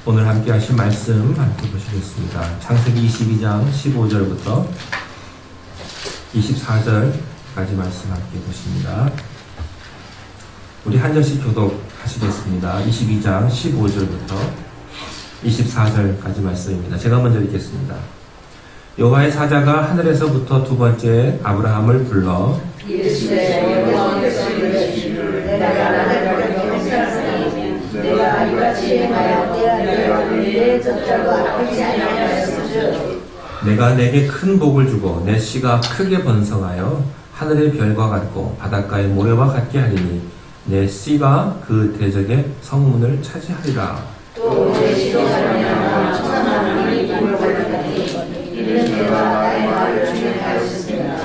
오늘 함께 하신 말씀 함께 보시겠습니다. 창세기 22장 15절부터 24절까지 말씀 함께 보십니다. 우리 한 절씩 교독하시겠습니다. 22장 15절부터 24절까지 말씀입니다. 제가 먼저 읽겠습니다. 여호와의 사자가 하늘에서부터 두 번째 아브라함을 불러 내가 이같이 행하여 내 젖자가 아프지 아니하였으므로 내가 내게 큰 복을 주고 내 씨가 크게 번성하여 하늘의 별과 같고 바닷가의 모래와 같게 하리니 내 씨가 그 대적의 성문을 차지하리라. 또 내 씨로 말미암아 천하만민이 복을 받으리니 이는 내가 나의 말을 준행하였습니다.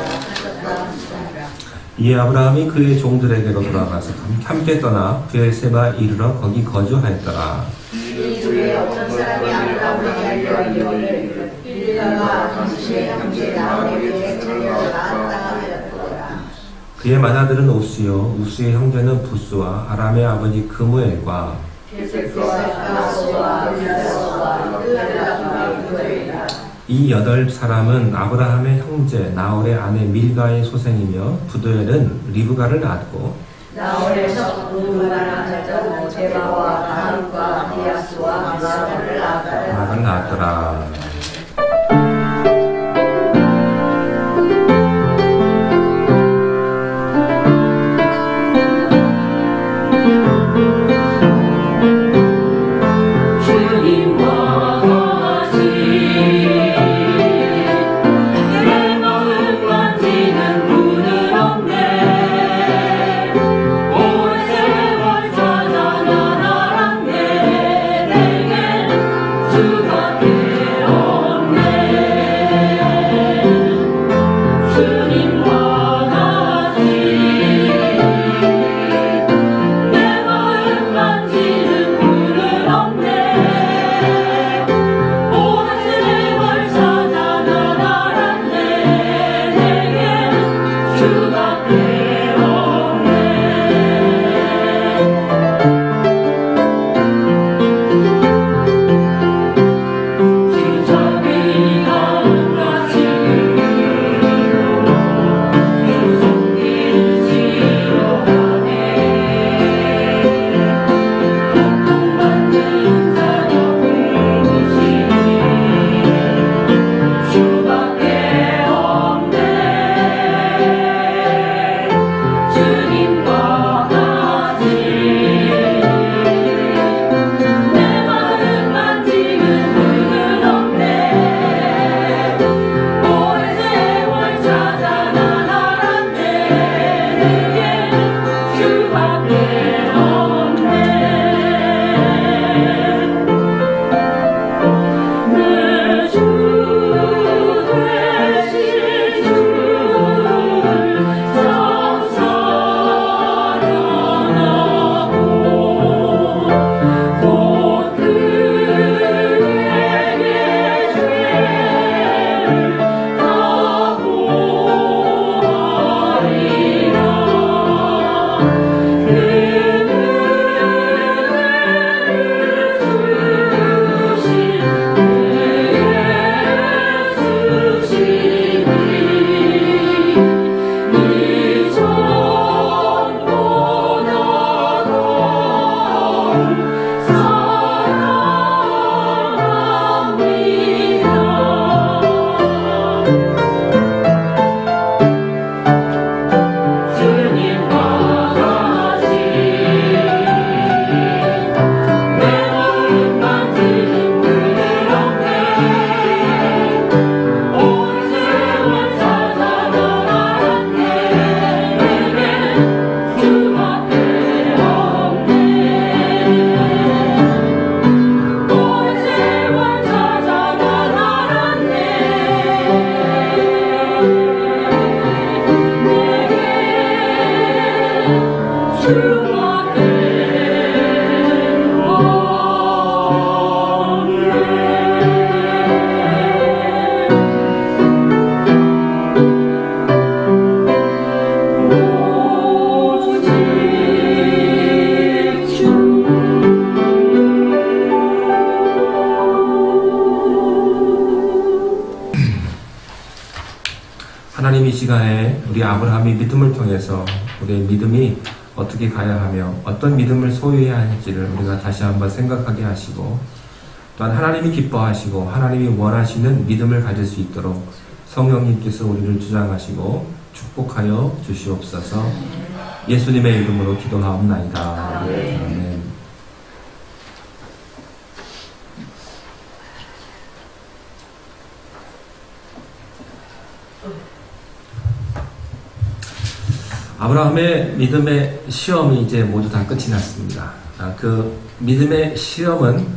이에 아브라함이 그의 종들에게로 돌아가서 함께 떠나 브엘세바 이르러 거기 거주하였더라. 이 둘의 어떤 사람이 아브라함에게 알려하기를 빌다가 당신의 형제 나홀에게 자기가 낳았다 하였더라. 그의 맏아들은 우스요 우스의 형제는 부스와 아람의 아버지 그무엘과 이 8사람은 아브라함의 형제 나홀의 아내 밀가의 소생이며 부두엘은 리브가를 낳았고 나홀에서 부두엘을 낳았고 데바와 바룩과 디아스와 마가를 낳았더라. 주가 되어 시간에 우리 아브라함의 믿음을 통해서 우리의 믿음이 어떻게 가야 하며 어떤 믿음을 소유해야 할지를 우리가 다시 한번 생각하게 하시고, 또한 하나님이 기뻐하시고 하나님이 원하시는 믿음을 가질 수 있도록 성령님께서 우리를 주장하시고 축복하여 주시옵소서. 예수님의 이름으로 기도하옵나이다. 아멘. 아브라함의 믿음의 시험이 이제 모두 다 끝이 났습니다. 그 믿음의 시험은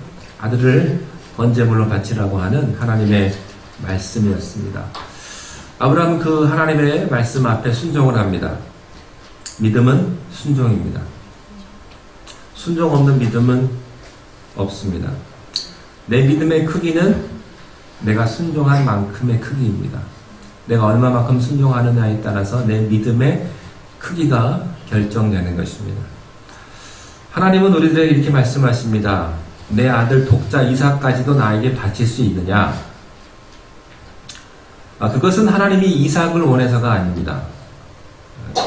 아들을 번제물로 바치라고 하는 하나님의 말씀이었습니다. 아브라함은 그 하나님의 말씀 앞에 순종을 합니다. 믿음은 순종입니다. 순종 없는 믿음은 없습니다. 내 믿음의 크기는 내가 순종한 만큼의 크기입니다. 내가 얼마만큼 순종하느냐에 따라서 내 믿음의 크기가 결정되는 것입니다. 하나님은 우리들에게 이렇게 말씀하십니다. 내 아들 독자 이삭까지도 나에게 바칠 수 있느냐? 그것은 하나님이 이삭을 원해서가 아닙니다.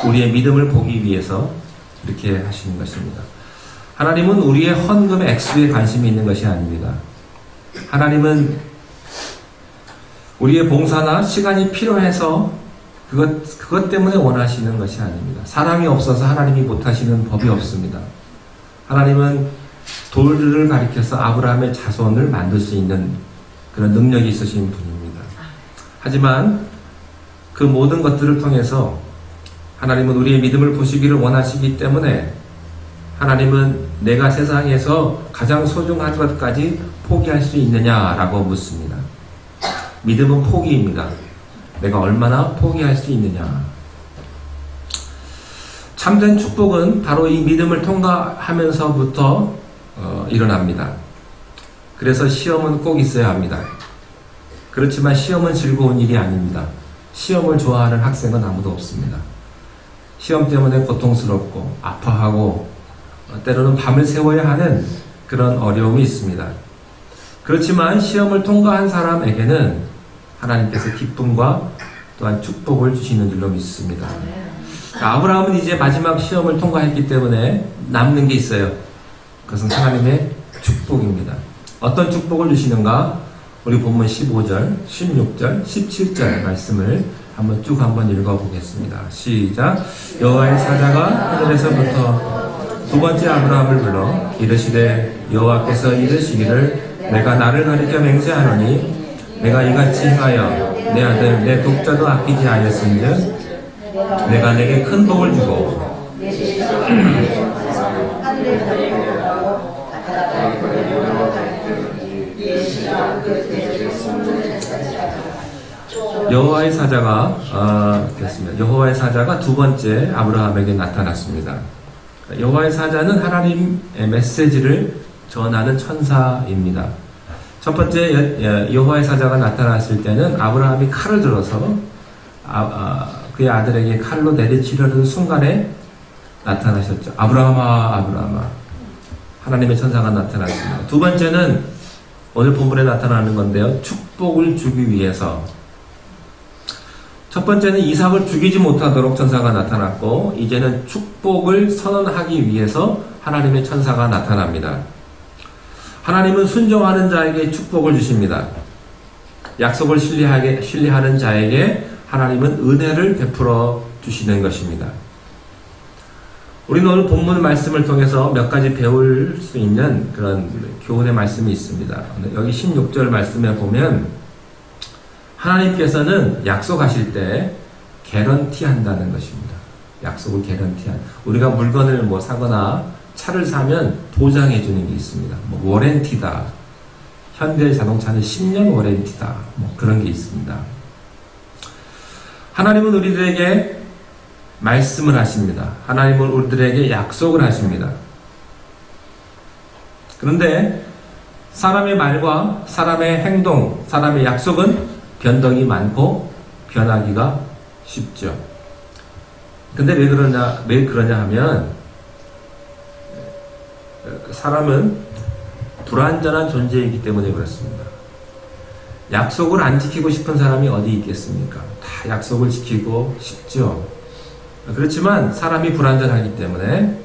우리의 믿음을 보기 위해서 이렇게 하시는 것입니다. 하나님은 우리의 헌금의 액수에 관심이 있는 것이 아닙니다. 하나님은 우리의 봉사나 시간이 필요해서 그것 때문에 원하시는 것이 아닙니다. 사람이 없어서 하나님이 못하시는 법이 없습니다. 하나님은 돌들을 가리켜서 아브라함의 자손을 만들 수 있는 그런 능력이 있으신 분입니다. 하지만 그 모든 것들을 통해서 하나님은 우리의 믿음을 보시기를 원하시기 때문에 하나님은 내가 세상에서 가장 소중한 것까지 포기할 수 있느냐라고 묻습니다. 믿음은 포기입니다. 내가 얼마나 포기할 수 있느냐. 참된 축복은 바로 이 믿음을 통과하면서부터 일어납니다. 그래서 시험은 꼭 있어야 합니다. 그렇지만 시험은 즐거운 일이 아닙니다. 시험을 좋아하는 학생은 아무도 없습니다. 시험 때문에 고통스럽고 아파하고 때로는 밤을 새워야 하는 그런 어려움이 있습니다. 그렇지만 시험을 통과한 사람에게는 하나님께서 기쁨과 또한 축복을 주시는 줄로 믿습니다. 아브라함은 이제 마지막 시험을 통과했기 때문에 남는 게 있어요. 그것은 하나님의 축복입니다. 어떤 축복을 주시는가? 우리 본문 15절, 16절, 17절 말씀을 한번 읽어보겠습니다. 시작. 여호와의 사자가 하늘에서부터 두 번째 아브라함을 불러 이르시되 여호와께서 이르시기를 내가 나를 가리켜 맹세하노니 내가 이같이 행하여 내 아들 내 독자도 아끼지 아니었은즉 내가 내게 큰 복을 주고 여호와의 사자가 두 번째 아브라함에게 나타났습니다. 여호와의 사자는 하나님의 메시지를 전하는 천사입니다. 첫 번째 여호와의 사자가 나타났을 때는 아브라함이 칼을 들어서 그의 아들에게 칼로 내리치려는 순간에 나타나셨죠. 아브라함아, 아브라함아. 하나님의 천사가 나타났습니다. 두 번째는 오늘 본문에 나타나는 건데요. 축복을 주기 위해서. 첫 번째는 이삭을 죽이지 못하도록 천사가 나타났고, 이제는 축복을 선언하기 위해서 하나님의 천사가 나타납니다. 하나님은 순종하는 자에게 축복을 주십니다. 약속을 신뢰하는 자에게 하나님은 은혜를 베풀어 주시는 것입니다. 우리는 오늘 본문 말씀을 통해서 몇 가지 배울 수 있는 그런 교훈의 말씀이 있습니다. 여기 16절 말씀에 보면 하나님께서는 약속하실 때 개런티 한다는 것입니다. 약속을 개런티한. 우리가 물건을 사거나 차를 사면 보장해 주는 게 있습니다. 워렌티다. 현대 자동차는 10년 워렌티다. 그런 게 있습니다. 하나님은 우리들에게 말씀을 하십니다. 하나님은 우리들에게 약속을 하십니다. 그런데 사람의 말과 사람의 행동, 사람의 약속은 변덕이 많고 변하기가 쉽죠. 근데 왜 그러냐 하면 사람은 불완전한 존재이기 때문에 그렇습니다. 약속을 안 지키고 싶은 사람이 어디 있겠습니까? 다 약속을 지키고 싶죠. 그렇지만 사람이 불완전하기 때문에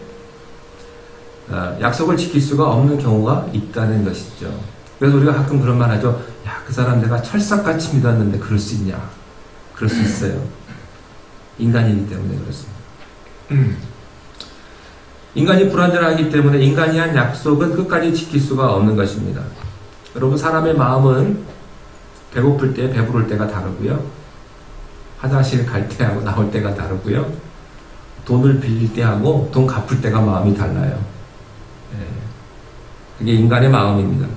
약속을 지킬 수가 없는 경우가 있다는 것이죠. 그래서 우리가 가끔 그런 말 하죠. 야, 그 사람 내가 철석같이 믿었는데 그럴 수 있냐? 그럴 수 있어요. 인간이기 때문에 그렇습니다. 인간이 불완전하기 때문에 인간이 한 약속은 끝까지 지킬 수가 없는 것입니다. 여러분, 사람의 마음은 배고플 때, 배부를 때가 다르고요. 화장실 갈 때하고 나올 때가 다르고요. 돈을 빌릴 때하고 돈 갚을 때가 마음이 달라요. 그게 인간의 마음입니다.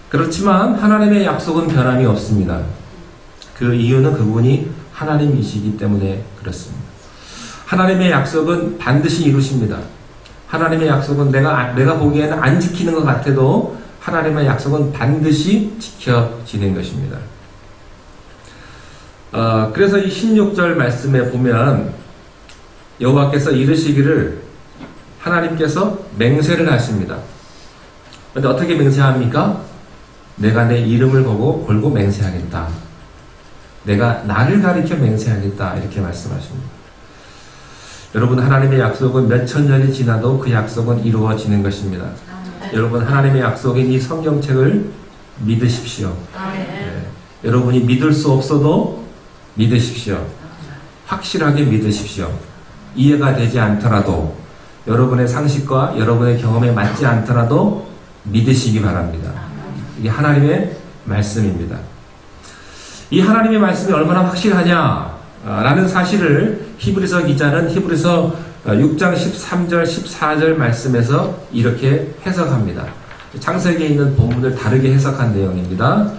그렇지만 하나님의 약속은 변함이 없습니다. 그 이유는 그분이 하나님이시기 때문에 그렇습니다. 하나님의 약속은 반드시 이루십니다. 하나님의 약속은 내가 보기에는 안 지키는 것 같아도 하나님의 약속은 반드시 지켜지는 것입니다. 그래서 이 16절 말씀에 보면 여호와께서 이르시기를 하나님께서 맹세를 하십니다. 그런데 어떻게 맹세합니까? 내가 내 이름을 걸고 맹세하겠다. 내가 나를 가리켜 맹세하겠다. 이렇게 말씀하십니다. 여러분, 하나님의 약속은 몇천 년이 지나도 그 약속은 이루어지는 것입니다. 여러분, 하나님의 약속인 이 성경책을 믿으십시오. 여러분이 믿을 수 없어도 믿으십시오. 확실하게 믿으십시오. 이해가 되지 않더라도, 여러분의 상식과 여러분의 경험에 맞지 않더라도 믿으시기 바랍니다. 이게 하나님의 말씀입니다. 이 하나님의 말씀이 얼마나 확실하냐라는 사실을 히브리서 기자는 히브리서 6장 13절 14절 말씀에서 이렇게 해석합니다. 창세기에 있는 본문을 다르게 해석한 내용입니다.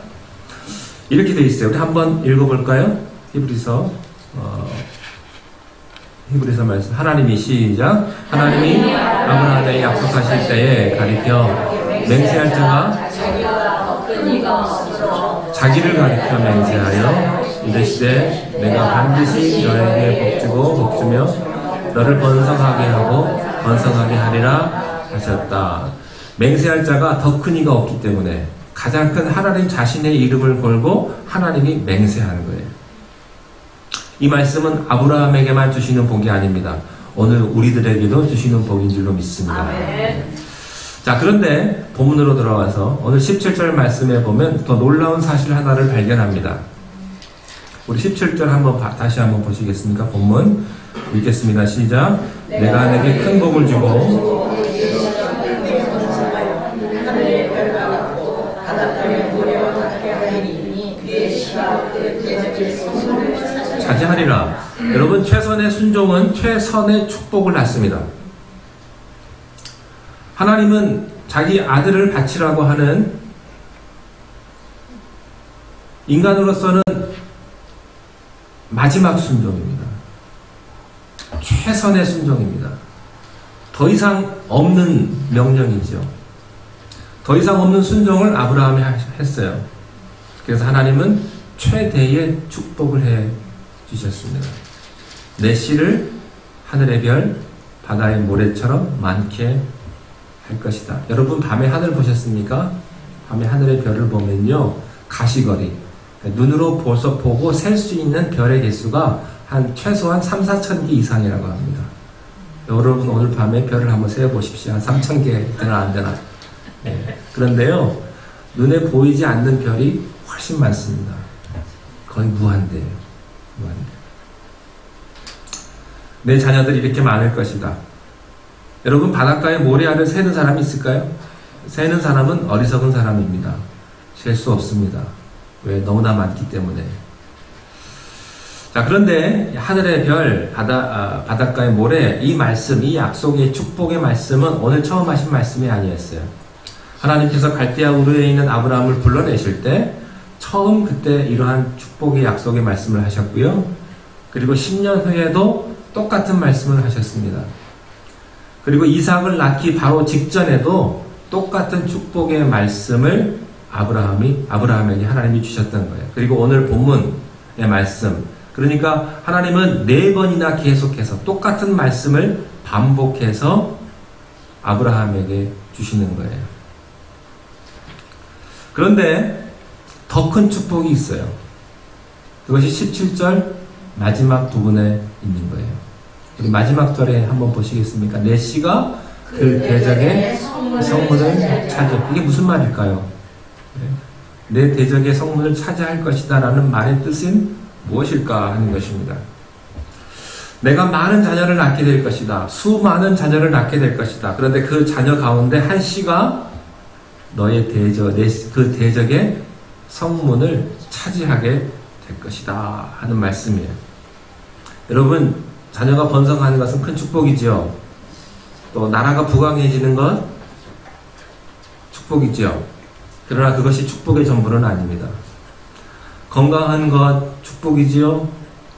이렇게 되어 있어요. 우리 한번 읽어볼까요? 히브리서 말씀. 하나님이 시작. 하나님이 아브라함에게 약속하실 때에 가리켜 맹세할 자가 자기를 가리켜 맹세하여 이르시되 내가 반드시 너에게 복주고 복주며 너를 번성하게 하고 번성하게 하리라 하셨다. 맹세할 자가 더 큰 이가 없기 때문에 가장 큰 하나님 자신의 이름을 걸고 하나님이 맹세하는 거예요. 이 말씀은 아브라함에게만 주시는 복이 아닙니다. 오늘 우리들에게도 주시는 복인 줄로 믿습니다. 자, 그런데 본문으로 들어와서 오늘 17절 말씀에 보면 더 놀라운 사실 하나를 발견합니다. 우리 17절 다시 한번 보시겠습니까? 본문 읽겠습니다. 시작. 내가 내게 큰 복을 주고 자제하리라. 여러분, 최선의 순종은 최선의 축복을 낳습니다. 하나님은 자기 아들을 바치라고 하는 인간으로서는 마지막 순종입니다. 최선의 순종입니다. 더 이상 없는 명령이죠. 더 이상 없는 순종을 아브라함이 했어요. 그래서 하나님은 최대의 축복을 해 주셨습니다. 내 씨를 하늘의 별, 바다의 모래처럼 많게 할 것이다. 여러분, 밤에 하늘 보셨습니까? 밤에 하늘의 별을 보면요, 가시거리, 눈으로 보고 셀 수 있는 별의 개수가 최소한 3,4천 개 이상이라고 합니다. 여러분, 오늘 밤에 별을 한번 세어보십시오. 한 3,000개 되나 안 되나. 그런데요, 눈에 보이지 않는 별이 훨씬 많습니다. 거의 무한대예요. 내 자녀들이 이렇게 많을 것이다. 여러분, 바닷가에 모래알을 세는 사람이 있을까요? 세는 사람은 어리석은 사람입니다. 셀 수 없습니다. 왜? 너무나 많기 때문에. 자, 그런데 하늘의 별, 바닷가의 모래, 이 말씀, 이 약속의 축복의 말씀은 오늘 처음 하신 말씀이 아니었어요. 하나님께서 갈대아 우르에 있는 아브라함을 불러내실 때 처음 그때 이러한 축복의 약속의 말씀을 하셨고요. 그리고 10년 후에도 똑같은 말씀을 하셨습니다. 그리고 이삭을 낳기 바로 직전에도 똑같은 축복의 말씀을 아브라함에게 하나님이 주셨던 거예요. 그리고 오늘 본문의 말씀, 그러니까 하나님은 4번이나 계속해서 똑같은 말씀을 반복해서 아브라함에게 주시는 거예요. 그런데 더 큰 축복이 있어요. 그것이 17절 마지막 부분에 있는 거예요. 우리 마지막 절에 한번 보시겠습니까? 내 씨가 그 대적의 성문을 차지할. 이게 무슨 말일까요? 내 대적의 성문을 차지할 것이다 라는 말의 뜻은 무엇일까 하는 것입니다. 내가 많은 자녀를 낳게 될 것이다. 수많은 자녀를 낳게 될 것이다. 그런데 그 자녀 가운데 한 씨가 너의 그 대적의 성문을 차지하게 될 것이다 하는 말씀이에요. 여러분, 자녀가 번성하는 것은 큰 축복이지요. 또 나라가 부강해지는 것 축복이지요. 그러나 그것이 축복의 전부는 아닙니다. 건강한 것 축복이지요.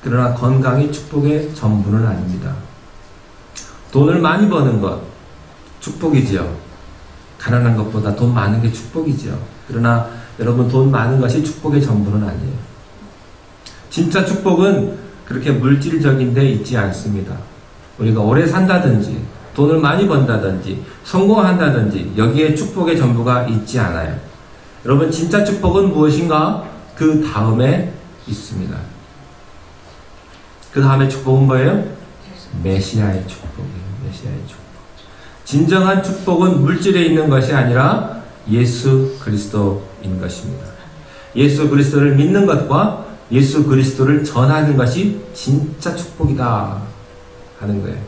그러나 건강이 축복의 전부는 아닙니다. 돈을 많이 버는 것 축복이지요. 가난한 것보다 돈 많은 게 축복이지요. 그러나 여러분, 돈 많은 것이 축복의 전부는 아니에요. 진짜 축복은 그렇게 물질적인 데 있지 않습니다. 우리가 오래 산다든지 돈을 많이 번다든지 성공한다든지 여기에 축복의 전부가 있지 않아요. 여러분, 진짜 축복은 무엇인가? 그 다음에 있습니다. 그 다음에 축복은 뭐예요? 메시아의 축복이에요. 메시아의 축복. 진정한 축복은 물질에 있는 것이 아니라 예수 그리스도인 것입니다. 예수 그리스도를 믿는 것과 예수 그리스도를 전하는 것이 진짜 축복이다 하는 거예요.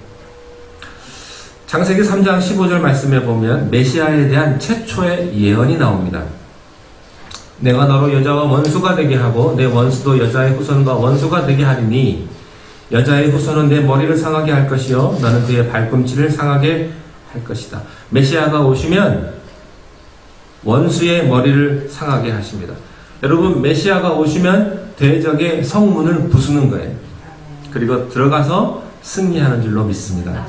창세기 3장 15절 말씀에 보면 메시아에 대한 최초의 예언이 나옵니다. 내가 너로 여자와 원수가 되게 하고 내 원수도 여자의 후손과 원수가 되게 하리니 여자의 후손은 내 머리를 상하게 할 것이요 너는 그의 발꿈치를 상하게 할 것이다. 메시아가 오시면 원수의 머리를 상하게 하십니다. 여러분, 메시아가 오시면 대적의 성문을 부수는 거예요. 그리고 들어가서 승리하는 줄로 믿습니다.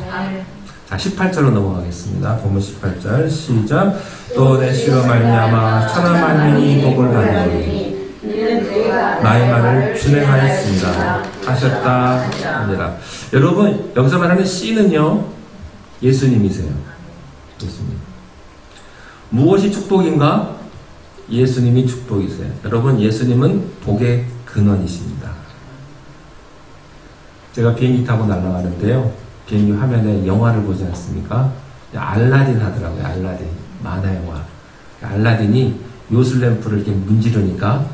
자, 18절로 넘어가겠습니다. 본문 18절 시작. 또 내 씨로 말미암아 천하 만민이 복을 받으니 나의 말을 준행하였습니다 하셨다 하니라. 여러분, 여기서 말하는 씨는요 예수님이세요. 예수님. 무엇이 축복인가? 예수님이 축복이세요. 여러분, 예수님은 복의 근원이십니다. 제가 비행기 타고 날아가는데요, 비행기 화면에 영화를 보지 않습니까? 알라딘 하더라고요. 알라딘. 만화 영화. 알라딘이 요술램프를 이렇게 문지르니까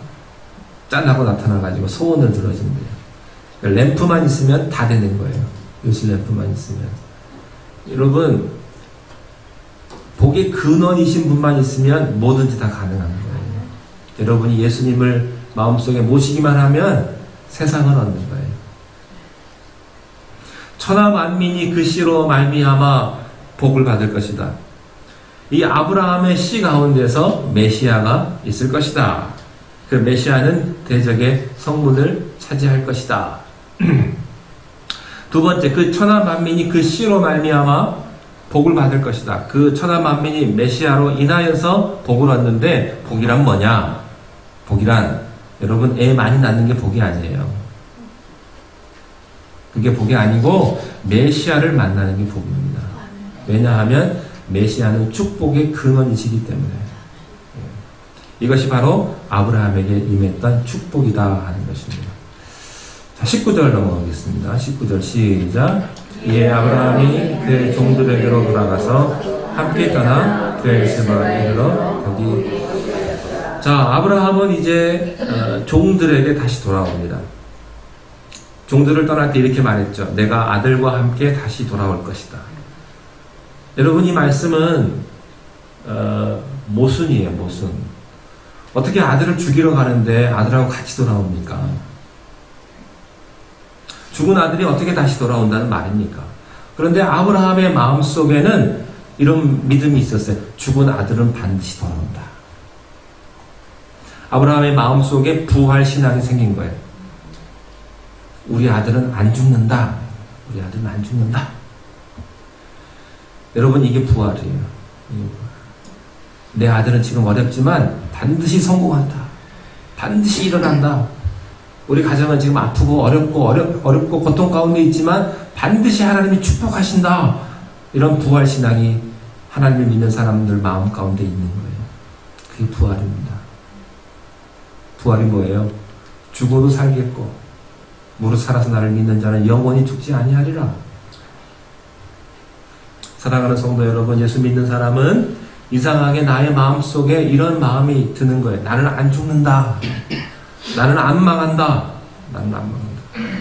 짠하고 나타나가지고 소원을 들어준대요. 램프만 있으면 다 되는 거예요. 요술램프만 있으면. 여러분, 복의 근원이신 분만 있으면 뭐든지 다 가능한 거예요. 여러분이 예수님을 마음속에 모시기만 하면 세상을 얻는 거예요. 천하 만민이 그 씨로 말미암아 복을 받을 것이다. 이 아브라함의 씨 가운데서 메시아가 있을 것이다. 그 메시아는 대적의 성문을 차지할 것이다. 두 번째, 그 천하 만민이 그 씨로 말미암아 복을 받을 것이다. 그 천하 만민이 메시아로 인하여서 복을 얻는데, 복이란 뭐냐? 복이란, 여러분, 애 많이 낳는 게 복이 아니에요. 그게 복이 아니고 메시아를 만나는 게 복입니다. 왜냐하면 메시아는 축복의 근원이시기 때문에. 이것이 바로 아브라함에게 임했던 축복이다 하는 것입니다. 자, 19절 넘어가겠습니다. 19절 시작. 이에 아브라함이 그의 종들에게로 돌아가서 함께 떠나 브엘세바에 이르러 거기. 자, 아브라함은 이제 종들에게 다시 돌아옵니다. 종들을 떠날 때 이렇게 말했죠. 내가 아들과 함께 다시 돌아올 것이다. 여러분, 이 말씀은 모순이에요. 모순. 어떻게 아들을 죽이러 가는데 아들하고 같이 돌아옵니까? 죽은 아들이 어떻게 다시 돌아온다는 말입니까? 그런데 아브라함의 마음속에는 이런 믿음이 있었어요. 죽은 아들은 반드시 돌아온다. 아브라함의 마음속에 부활 신앙이 생긴 거예요. 우리 아들은 안 죽는다. 우리 아들은 안 죽는다. 여러분, 이게 부활이에요. 내 아들은 지금 어렵지만 반드시 성공한다. 반드시 일어난다. 우리 가정은 지금 아프고 어렵고 고통 가운데 있지만 반드시 하나님이 축복하신다. 이런 부활 신앙이 하나님을 믿는 사람들 마음 가운데 있는 거예요. 그게 부활입니다. 부활이 뭐예요? 죽어도 살겠고 무릇 살아서 나를 믿는 자는 영원히 죽지 아니하리라. 사랑하는 성도 여러분, 예수 믿는 사람은 이상하게 나의 마음속에 이런 마음이 드는 거예요. 나는 안 죽는다. 나는 안 망한다. 나는 안 망한다.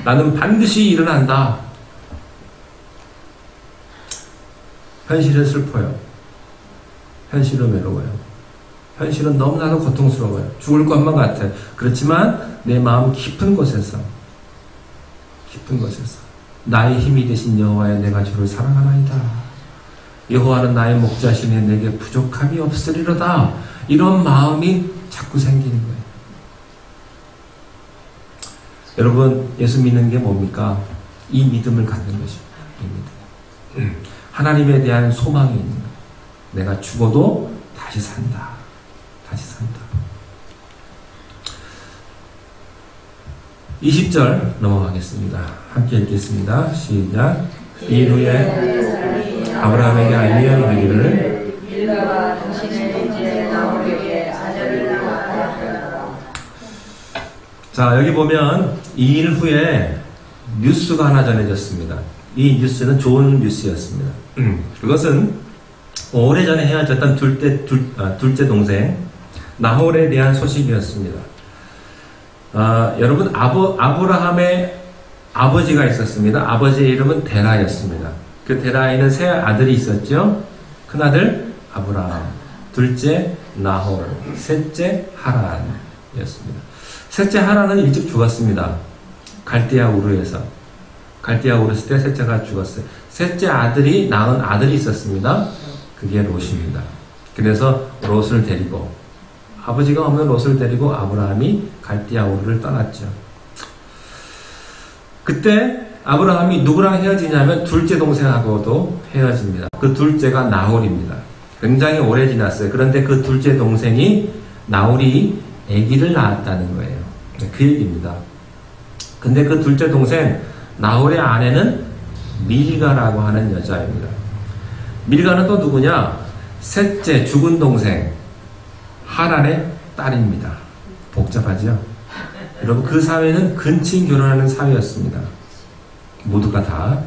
나는 반드시 일어난다. 현실은 슬퍼요. 현실은 외로워요. 현실은 너무나도 고통스러워요. 죽을 것만 같아. 그렇지만 내 마음 깊은 곳에서 나의 힘이 되신 여호와여, 내가 주를 사랑하나이다. 여호와는 나의 목자시니 내게 부족함이 없으리로다. 이런 마음이 자꾸 생기는 거예요. 여러분, 예수 믿는 게 뭡니까? 이 믿음을 갖는 것입니다. 하나님에 대한 소망이 있는 거예요. 내가 죽어도 다시 산다. 다시 산다. 20절 넘어가겠습니다. 함께 읽겠습니다. 시작. 이후에 아브라함에게 알리어 이르기를 밀가가 당신의 동지의 나홀에게 아내를 낳았다. 자, 여기 보면 2일 후에 뉴스가 하나 전해졌습니다. 이 뉴스는 좋은 뉴스였습니다. 그것은 오래전에 헤어졌던 둘째 동생 나홀에 대한 소식이었습니다. 여러분, 아브라함의 아버지가 있었습니다. 아버지의 이름은 데라였습니다. 그 데라에는 세 아들이 있었죠. 큰아들 아브라함, 둘째 나홀, 셋째 하란이었습니다. 셋째 하란은 일찍 죽었습니다. 갈대아 우르에서. 갈대아 우르였을 때 셋째가 죽었어요. 셋째 아들이 낳은 아들이 있었습니다. 그게 롯입니다. 그래서 롯을 데리고, 아버지가 없는 롯을 데리고 아브라함이 갈대아 우르를 떠났죠. 그때 아브라함이 누구랑 헤어지냐면 둘째 동생하고도 헤어집니다. 그 둘째가 나홀입니다. 굉장히 오래 지났어요. 그런데 그 둘째 동생이 나홀이 아기를 낳았다는 거예요. 그 얘기입니다. 근데 그 둘째 동생 나홀의 아내는 밀가라고 하는 여자입니다. 밀가는 또 누구냐? 셋째 죽은 동생 하란의 딸입니다. 복잡하죠? 여러분, 그 사회는 근친 결혼하는 사회였습니다. 모두가 다.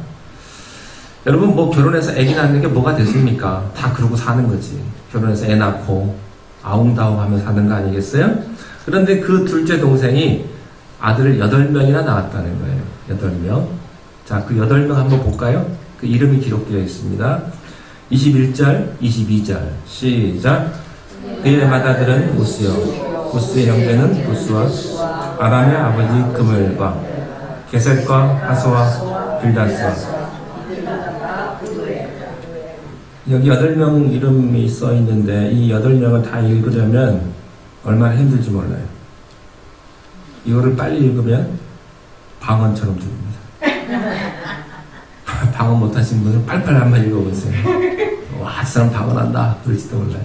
여러분, 뭐 결혼해서 아기 낳는 게 뭐가 됐습니까? 다 그러고 사는 거지. 결혼해서 애 낳고 아웅다웅 하며 사는 거 아니겠어요? 그런데 그 둘째 동생이 아들을 8명이나 낳았다는 거예요. 8명. 자, 그 8명 한번 볼까요? 그 이름이 기록되어 있습니다. 21절, 22절. 시작. 그의 맏아들은 우스요. 우스의 형제는 우스와 아람의 아버지 그물과 게셋과 하소와 빌다스와. 여기 8명 이름이 써 있는데 이 8명을 다 읽으려면 얼마나 힘들지 몰라요. 이거를 빨리 읽으면 방언처럼 들립니다. 방언 못하신 분은 빨리빨리 한번 읽어보세요. 와, 이 사람 방언한다 그럴지도 몰라요.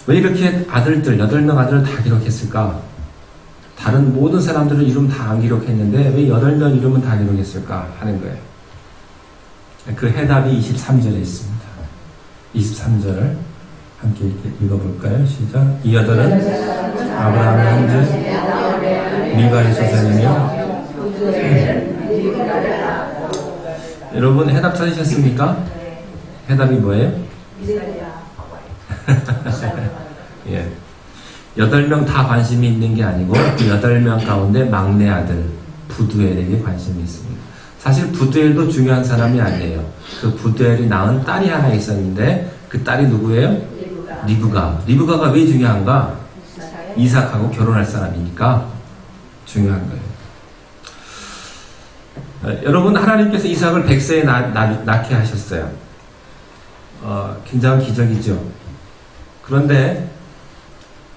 왜 이렇게 아들들, 8명 아들을 다 기록했을까? 다른 모든 사람들은 이름 다 안 기록했는데 왜 8명 이름은 다 기록했을까 하는 거예요. 그 해답이 23절에 있습니다. 23절을 함께 읽어볼까요? 시작. 이 아들은 아브라함의 형제 밀가의 소생이며. 여러분, 해답 찾으셨습니까? 해답이 뭐예요? 예. 8명 다 관심이 있는 게 아니고 그 8명 가운데 막내 아들 부두엘에게 관심이 있습니다. 사실 부두엘도 중요한 사람이 아니에요. 그 부두엘이 낳은 딸이 하나 있었는데 그 딸이 누구예요? 리브가. 리브가가 왜 중요한가? 이삭하고 결혼할 사람이니까 중요한 거예요. 여러분, 하나님께서 이삭을 100세에 낳게 하셨어요. 굉장한 기적이죠. 그런데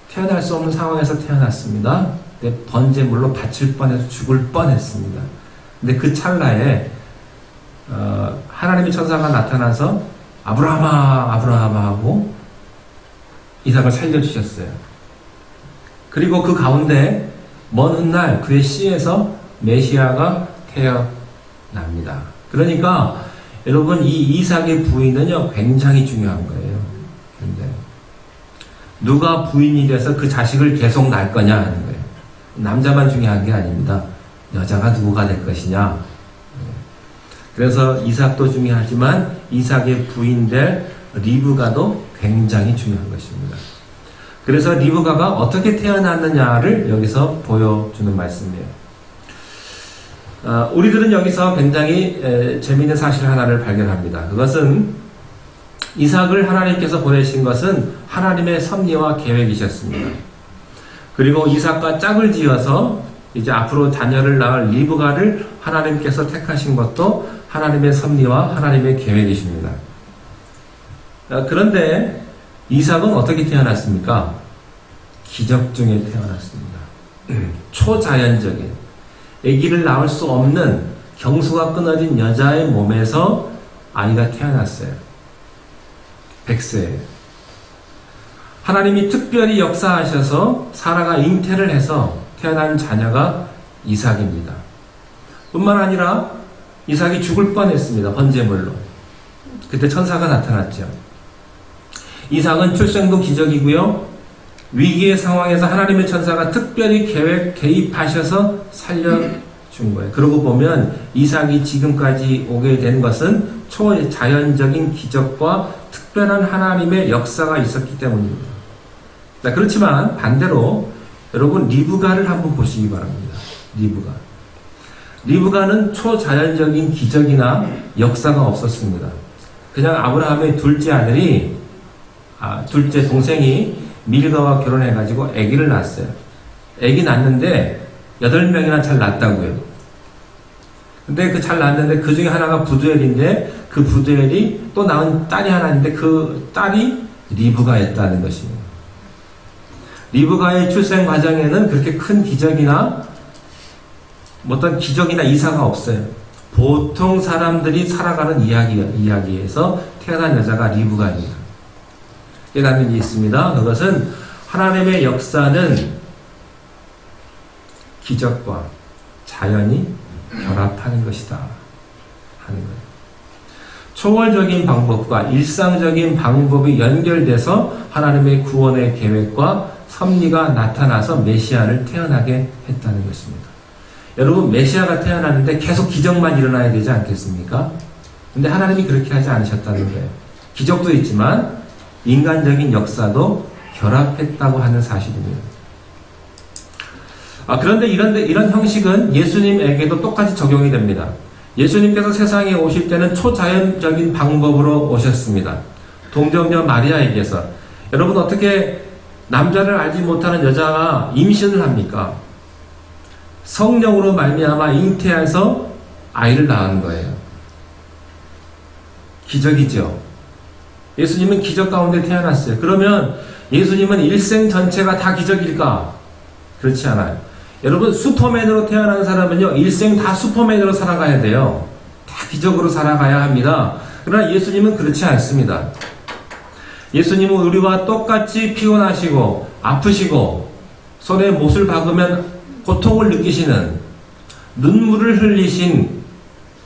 태어날 수 없는 상황에서 태어났습니다. 번제물로 바칠 뻔해서 죽을 뻔했습니다. 근데 그 찰나에 하나님의 천사가 나타나서 아브라함아 아브라함아 하고 이삭을 살려주셨어요. 그리고 그 가운데 먼 훗날 그의 씨에서 메시아가 태어납니다. 그러니까 여러분, 이 이삭의 부인은요 굉장히 중요한 거예요. 굉장히. 누가 부인이 돼서 그 자식을 계속 낳을 거냐 하는 거예요. 남자만 중요한 게 아닙니다. 여자가 누구가 될 것이냐. 그래서 이삭도 중요하지만 이삭의 부인될 리브가도 굉장히 중요한 것입니다. 그래서 리브가가 어떻게 태어났느냐를 여기서 보여주는 말씀이에요. 우리들은 여기서 굉장히 재미있는 사실 하나를 발견합니다. 그것은 이삭을 하나님께서 보내신 것은 하나님의 섭리와 계획이셨습니다. 그리고 이삭과 짝을 지어서 이제 앞으로 자녀를 낳을 리브가를 하나님께서 택하신 것도 하나님의 섭리와 하나님의 계획이십니다. 그런데 이삭은 어떻게 태어났습니까? 기적 중에 태어났습니다. 초자연적인, 아기를 낳을 수 없는 경수가 끊어진 여자의 몸에서 아이가 태어났어요. 백세예요. 하나님이 특별히 역사하셔서 사라가 잉태를 해서 태어난 자녀가 이삭입니다. 뿐만 아니라 이삭이 죽을 뻔했습니다. 번제물로. 그때 천사가 나타났죠. 이삭은 출생도 기적이고요. 위기의 상황에서 하나님의 천사가 특별히 개입하셔서 살려준 거예요. 그러고 보면 이삭이 지금까지 오게 된 것은 초자연적인 기적과 특별한 하나님의 역사가 있었기 때문입니다. 그렇지만 반대로 여러분 리브가를 한번 보시기 바랍니다. 리브가는 초자연적인 기적이나 역사가 없었습니다. 그냥 아브라함의 둘째 동생이 밀가와 결혼해가지고 아기를 낳았어요. 아기 낳는데 8명이나 잘 낳았다고요. 근데 그 잘 낳았는데 그 중에 하나가 부두엘인데 그 부두엘이 또 낳은 딸이 하나 있는데 그 딸이 리브가였다는 것입니다. 리브가의 출생 과정에는 그렇게 큰 기적이나 어떤 기적이나 이사가 없어요. 보통 사람들이 살아가는 이야기에서 태어난 여자가 리브가입니다. 깨닫는 게 있습니다. 그것은 하나님의 역사는 기적과 자연이 결합하는 것이다 하는 거예요. 초월적인 방법과 일상적인 방법이 연결돼서 하나님의 구원의 계획과 섭리가 나타나서 메시아를 태어나게 했다는 것입니다. 여러분, 메시아가 태어나는데 계속 기적만 일어나야 되지 않겠습니까? 근데 하나님이 그렇게 하지 않으셨다는 거예요. 기적도 있지만 인간적인 역사도 결합했다고 하는 사실입니다. 그런데 이런 형식은 예수님에게도 똑같이 적용이 됩니다. 예수님께서 세상에 오실 때는 초자연적인 방법으로 오셨습니다. 동정녀 마리아에게서. 여러분, 어떻게 남자를 알지 못하는 여자가 임신을 합니까? 성령으로 말미암아 잉태해서 아이를 낳은 거예요. 기적이죠. 예수님은 기적 가운데 태어났어요. 그러면 예수님은 일생 전체가 다 기적일까? 그렇지 않아요. 여러분, 슈퍼맨으로 태어난 사람은요, 일생 다 슈퍼맨으로 살아가야 돼요. 다 기적으로 살아가야 합니다. 그러나 예수님은 그렇지 않습니다. 예수님은 우리와 똑같이 피곤하시고 아프시고 손에 못을 박으면 고통을 느끼시는, 눈물을 흘리신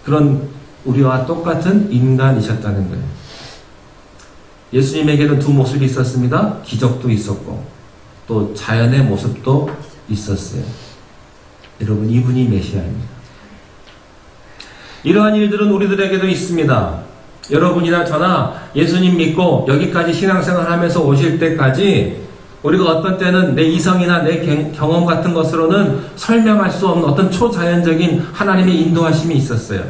그런 우리와 똑같은 인간이셨다는 거예요. 예수님에게는 두 모습이 있었습니다. 기적도 있었고 또 자연의 모습도 있었어요. 여러분, 이분이 메시아입니다. 이러한 일들은 우리들에게도 있습니다. 여러분이나 저나 예수님 믿고 여기까지 신앙생활 하면서 오실 때까지 우리가 어떤 때는 내 이성이나 내 경험 같은 것으로는 설명할 수 없는 어떤 초자연적인 하나님의 인도하심이 있었어요.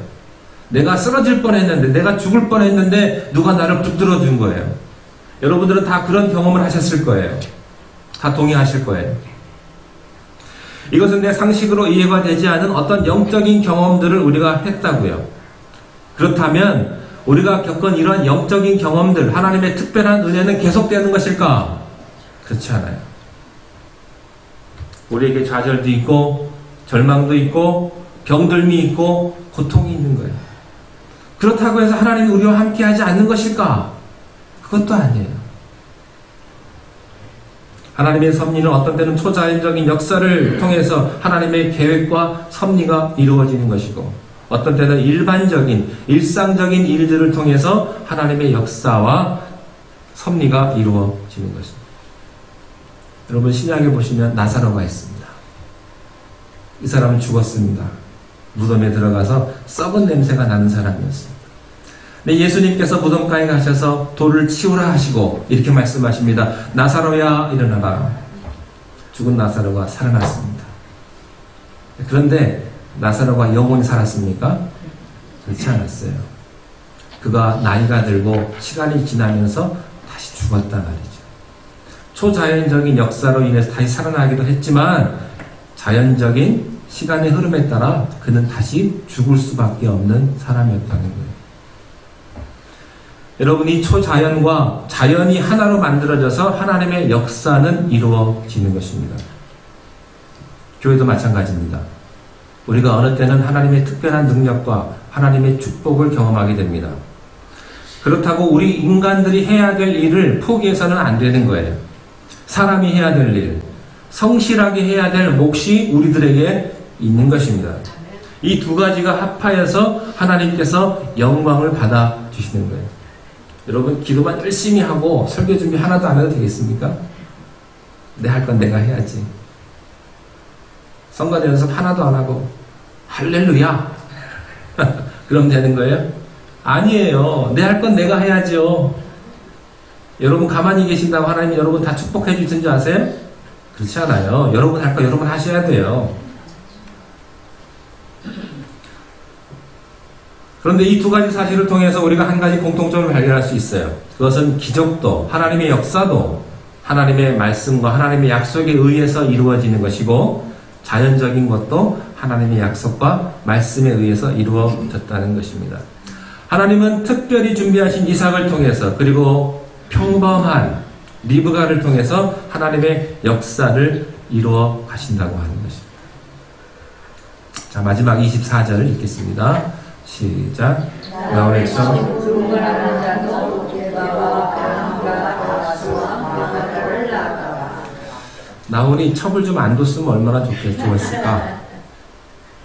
내가 쓰러질 뻔했는데, 내가 죽을 뻔했는데 누가 나를 붙들어 준 거예요. 여러분들은 다 그런 경험을 하셨을 거예요. 다 동의하실 거예요. 이것은 내 상식으로 이해가 되지 않은 어떤 영적인 경험들을 우리가 했다고요. 그렇다면 우리가 겪은 이러한 영적인 경험들, 하나님의 특별한 은혜는 계속되는 것일까? 그렇지 않아요. 우리에게 좌절도 있고 절망도 있고 병들미 있고 고통이 있는 거예요. 그렇다고 해서 하나님이 우리와 함께하지 않는 것일까? 그것도 아니에요. 하나님의 섭리는 어떤 때는 초자연적인 역사를 통해서 하나님의 계획과 섭리가 이루어지는 것이고, 어떤 때는 일반적인 일상적인 일들을 통해서 하나님의 역사와 섭리가 이루어지는 것입니다. 여러분 신약에 보시면 나사로가 있습니다. 이 사람은 죽었습니다. 무덤에 들어가서 썩은 냄새가 나는 사람이었습니다. 근데 예수님께서 무덤가에 가셔서 돌을 치우라 하시고 이렇게 말씀하십니다. 나사로야 일어나라. 죽은 나사로가 살아났습니다. 그런데 나사로가 영원히 살았습니까? 그렇지 않았어요. 그가 나이가 들고 시간이 지나면서 다시 죽었단 말이죠. 초자연적인 역사로 인해서 다시 살아나기도 했지만 자연적인 시간의 흐름에 따라 그는 다시 죽을 수밖에 없는 사람이었다는 거예요. 여러분, 이 초자연과 자연이 하나로 만들어져서 하나님의 역사는 이루어지는 것입니다. 교회도 마찬가지입니다. 우리가 어느 때는 하나님의 특별한 능력과 하나님의 축복을 경험하게 됩니다. 그렇다고 우리 인간들이 해야 될 일을 포기해서는 안 되는 거예요. 사람이 해야 될 일, 성실하게 해야 될 몫이 우리들에게 있는 것입니다. 이 두 가지가 합하여서 하나님께서 영광을 받아 주시는 거예요. 여러분, 기도만 열심히 하고 설교 준비 하나도 안 해도 되겠습니까? 내 할 건 내가 해야지. 성가 연습 하나도 안 하고 할렐루야 그럼 되는 거예요? 아니에요. 내 할 건 내가 해야죠. 여러분 가만히 계신다고 하나님이 여러분 다 축복해 주신 줄 아세요? 그렇지 않아요. 여러분 할 거 여러분 하셔야 돼요. 그런데 이 두 가지 사실을 통해서 우리가 한 가지 공통점을 발견할 수 있어요. 그것은 기적도, 하나님의 역사도 하나님의 말씀과 하나님의 약속에 의해서 이루어지는 것이고, 자연적인 것도 하나님의 약속과 말씀에 의해서 이루어졌다는 것입니다. 하나님은 특별히 준비하신 이삭을 통해서, 그리고 평범한 리브가를 통해서 하나님의 역사를 이루어 가신다고 하는 것입니다. 자, 마지막 24절을 읽겠습니다. 시작. 나홀에서 누구라는 자도 게바와 가람과 다스와 마가다를 낳았다. 나홀이 첩을 좀 안 뒀으면 얼마나 좋았을까.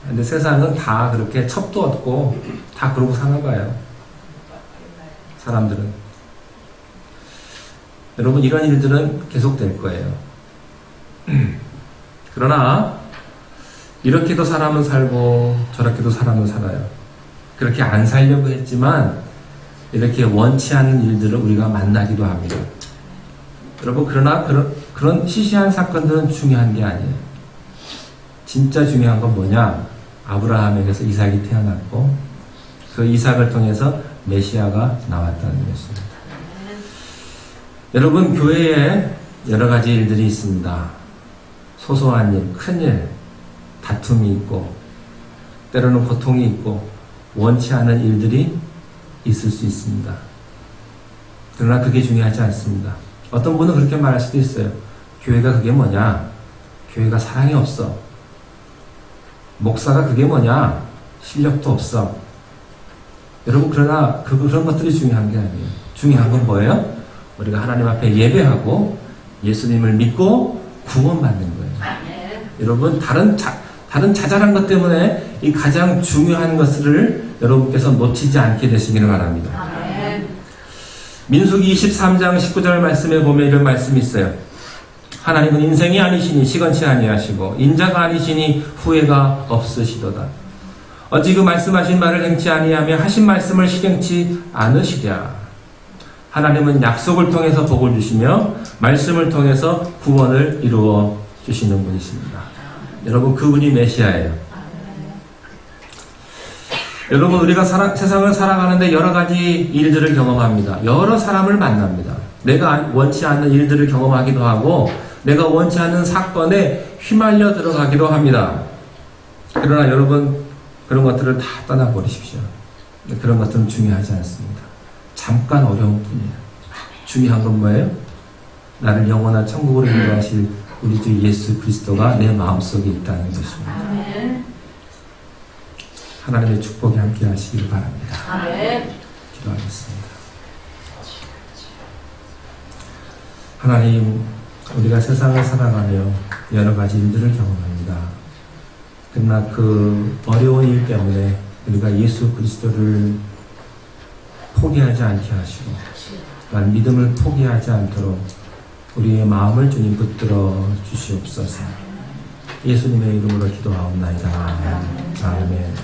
근데 세상은 다 그렇게 첩도 얻고 다 그러고 사나 봐요. 사람들은. 여러분, 이런 일들은 계속될 거예요. 그러나 이렇게도 사람은 살고 저렇게도 사람은 살아요. 그렇게 안 살려고 했지만 이렇게 원치 않은 일들을 우리가 만나기도 합니다. 여러분, 그러나 그런 시시한 사건들은 중요한 게 아니에요. 진짜 중요한 건 뭐냐? 아브라함에게서 이삭이 태어났고 그 이삭을 통해서 메시아가 나왔다는 것입니다. 여러분, 교회에 여러 가지 일들이 있습니다. 소소한 일, 큰 일, 다툼이 있고 때로는 고통이 있고 원치 않은 일들이 있을 수 있습니다. 그러나 그게 중요하지 않습니다. 어떤 분은 그렇게 말할 수도 있어요. 교회가 그게 뭐냐? 교회가 사랑이 없어. 목사가 그게 뭐냐? 실력도 없어. 여러분, 그러나 그런 것들이 중요한 게 아니에요. 중요한 건 뭐예요? 우리가 하나님 앞에 예배하고 예수님을 믿고 구원받는 거예요. 여러분, 다른 자잘한 것 때문에 이 가장 중요한 것을 여러분께서 놓치지 않게 되시기를 바랍니다. 민수기 23장 19절 말씀에 보면 이런 말씀이 있어요. 하나님은 인생이 아니시니 시건치 아니하시고 인자가 아니시니 후회가 없으시도다. 어찌 그 말씀하신 말을 행치 아니하며 하신 말씀을 실행치 않으시랴. 하나님은 약속을 통해서 복을 주시며 말씀을 통해서 구원을 이루어 주시는 분이십니다. 여러분, 그분이 메시아예요. 여러분, 우리가 세상을 살아가는데 여러 가지 일들을 경험합니다. 여러 사람을 만납니다. 내가 원치 않는 일들을 경험하기도 하고 내가 원치 않는 사건에 휘말려 들어가기도 합니다. 그러나 여러분, 그런 것들을 다 떠나버리십시오. 그런 것들은 중요하지 않습니다. 잠깐 어려운 뿐이에요. 중요한 건 뭐예요? 나를 영원한 천국으로 인도하실 우리 주 예수 그리스도가 내 마음속에 있다는 것입니다. 하나님의 축복이 함께 하시길 바랍니다. 기도하겠습니다. 하나님, 우리가 세상을 살아가며 여러 가지 일들을 경험합니다. 그러나 그 어려운 일 때문에 우리가 예수 그리스도를 포기하지 않게 하시고 또한 믿음을 포기하지 않도록 우리의 마음을 주님 붙들어 주시옵소서. 예수님의 이름으로 기도하옵나이다. 아멘.